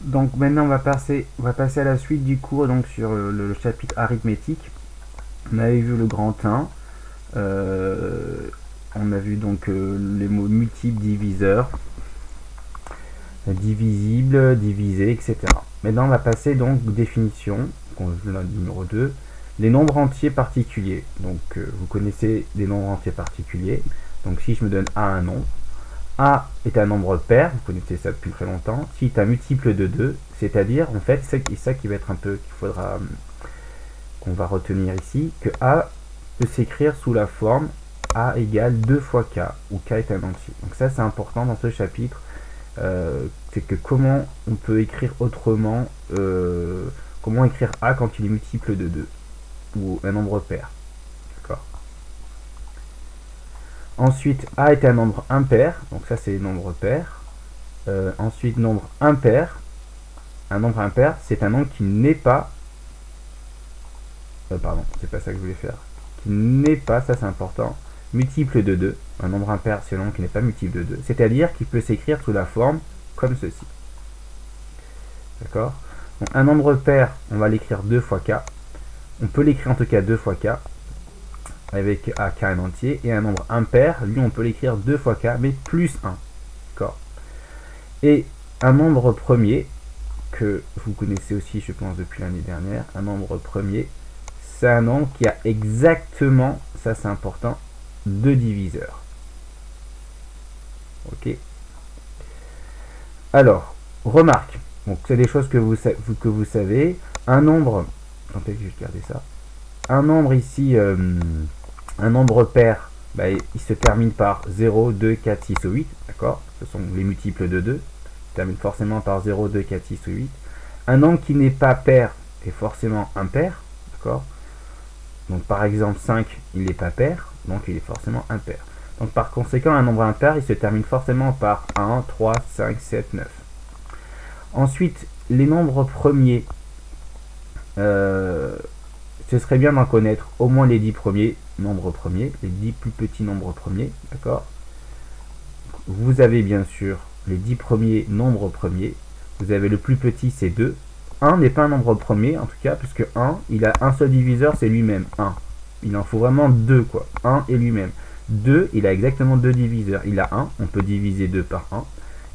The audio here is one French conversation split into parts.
Donc maintenant on va passer à la suite du cours donc sur le chapitre arithmétique. On avait vu le grand 1, on a vu donc les mots multiples, diviseurs, divisible, divisé, etc. Maintenant on va passer donc aux définitions, le numéro 2, les nombres entiers particuliers. Donc vous connaissez les nombres entiers particuliers. Donc si je me donne A un nombre, A est un nombre pair, vous connaissez ça depuis très longtemps, qui est un multiple de 2, c'est-à-dire, en fait, c'est ça qui va être un peu, qu'il faudra, qu'on va retenir ici, que A peut s'écrire sous la forme A égale 2 fois K, où K est un entier. Donc ça, c'est important dans ce chapitre, c'est que comment on peut écrire autrement, comment écrire A quand il est multiple de 2, ou un nombre pair. D'accord. Ensuite, A est un nombre impair, donc ça c'est nombre pair. Ensuite, nombre impair. Un nombre impair, c'est un nombre qui n'est pas... pardon, c'est pas ça que je voulais faire. Qui n'est pas, ça c'est important, multiple de 2. Un nombre impair, c'est un nombre qui n'est pas multiple de 2. C'est-à-dire qu'il peut s'écrire sous la forme comme ceci. D'accord. Donc un nombre pair, on va l'écrire 2 fois K. On peut l'écrire en tout cas 2 fois K, avec A, K un entier. Et un nombre impair, lui on peut l'écrire 2 fois K, mais plus 1. D'accord. Et un nombre premier, que vous connaissez aussi, je pense, depuis l'année dernière, un nombre premier, c'est un nombre qui a exactement, ça c'est important, 2 diviseurs. Ok. Alors, remarque, donc c'est des choses que vous savez. Un nombre, attendez, je vais garder ça. Un nombre ici, un nombre pair, bah, il se termine par 0, 2, 4, 6 ou 8, d'accord. Ce sont les multiples de 2. Il termine forcément par 0, 2, 4, 6 ou 8. Un nombre qui n'est pas pair est forcément impair, d'accord. Donc par exemple 5, il n'est pas pair, donc il est forcément impair. Donc par conséquent, un nombre impair, il se termine forcément par 1, 3, 5, 7, 9. Ensuite, les nombres premiers, ce serait bien d'en connaître au moins les 10 premiers nombres premiers, les 10 plus petits nombres premiers, d'accord. Vous avez bien sûr les 10 premiers nombres premiers, vous avez le plus petit, c'est 2. 1 n'est pas un nombre premier, en tout cas, puisque 1, il a un seul diviseur, c'est lui-même, 1. Il en faut vraiment 2, quoi. 1 et lui-même. 2, il a exactement 2 diviseurs. Il a 1, on peut diviser 2 par 1,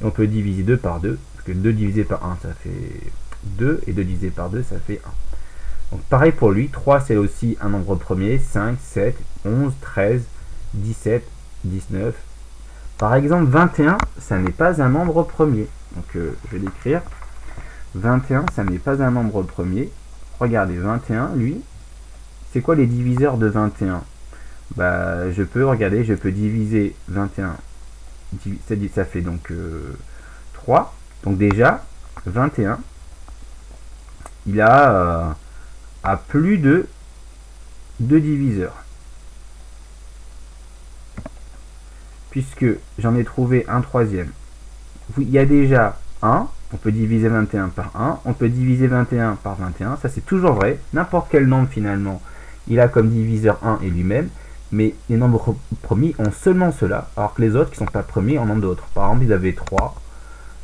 et on peut diviser 2 par 2, parce que 2 divisé par 1, ça fait 2, et 2 divisé par 2, ça fait 1. Donc pareil pour lui, 3 c'est aussi un nombre premier, 5, 7, 11, 13, 17, 19. Par exemple, 21, ça n'est pas un nombre premier. Donc je vais l'écrire. 21, ça n'est pas un nombre premier. Regardez, 21, lui, c'est quoi les diviseurs de 21? Bah, je peux diviser 21. Ça fait donc 3. Donc déjà, 21, il a plus de 2 diviseurs. Puisque j'en ai trouvé un troisième. Il y a déjà 1, on peut diviser 21 par 1, on peut diviser 21 par 21, ça c'est toujours vrai, n'importe quel nombre finalement, il a comme diviseur 1 et lui-même, mais les nombres premiers ont seulement cela, alors que les autres qui ne sont pas premiers en ont d'autres. Par exemple, vous avez 3,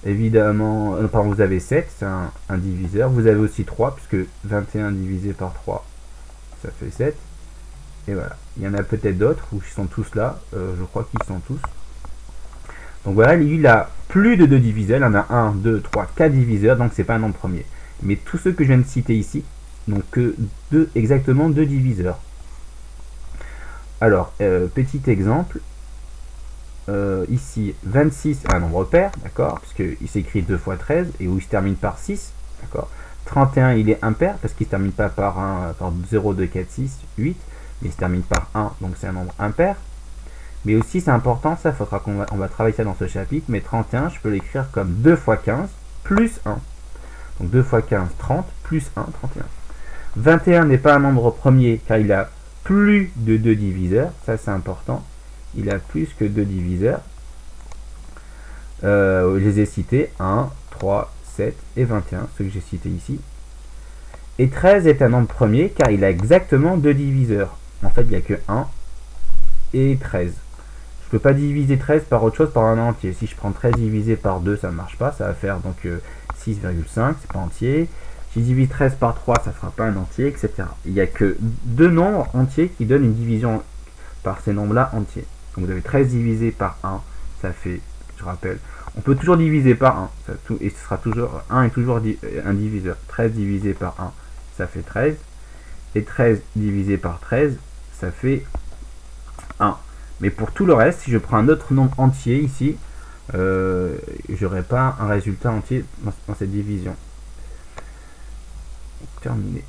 évidemment, pardon, vous avez 7, c'est un diviseur, vous avez aussi 3, puisque 21 divisé par 3, ça fait 7, et voilà. Il y en a peut-être d'autres, où ils sont tous là, je crois qu'ils sont tous. Donc voilà, lui il a plus de 2 diviseurs, il en a 1, 2, 3, 4 diviseurs, donc c'est pas un nombre premier. Mais tous ceux que je viens de citer ici, donc que exactement 2 diviseurs. Alors, petit exemple, ici 26 est un nombre pair, d'accord, puisqu'il s'écrit 2 fois 13, et où il se termine par 6, d'accord. 31 il est impair, parce qu'il ne se termine pas par 0, 2, 4, 6, 8, mais il se termine par 1, donc c'est un nombre impair. Mais aussi, c'est important, ça, faudra on va travailler ça dans ce chapitre, mais 31, je peux l'écrire comme 2 fois 15 plus 1. Donc 2 fois 15, 30, plus 1, 31. 21 n'est pas un nombre premier, car il a plus de 2 diviseurs, ça c'est important. Il a plus que 2 diviseurs. Je les ai cités, 1, 3, 7 et 21, ceux que j'ai cités ici. Et 13 est un nombre premier, car il a exactement 2 diviseurs. En fait, il n'y a que 1 et 13. Je peux pas diviser 13 par autre chose, par un entier. Si je prends 13 divisé par 2, ça ne marche pas. Ça va faire donc 6,5, c'est pas entier. Si je divise 13 par 3, ça ne fera pas un entier, etc. Il n'y a que deux nombres entiers qui donnent une division par ces nombres-là entiers. Donc vous avez 13 divisé par 1, ça fait, je rappelle, on peut toujours diviser par 1, et ce sera toujours, 1 est toujours un diviseur. 13 divisé par 1, ça fait 13, et 13 divisé par 13, ça fait 1. Mais pour tout le reste, si je prends un autre nombre entier ici, j'aurai pas un résultat entier dans cette division. Terminé.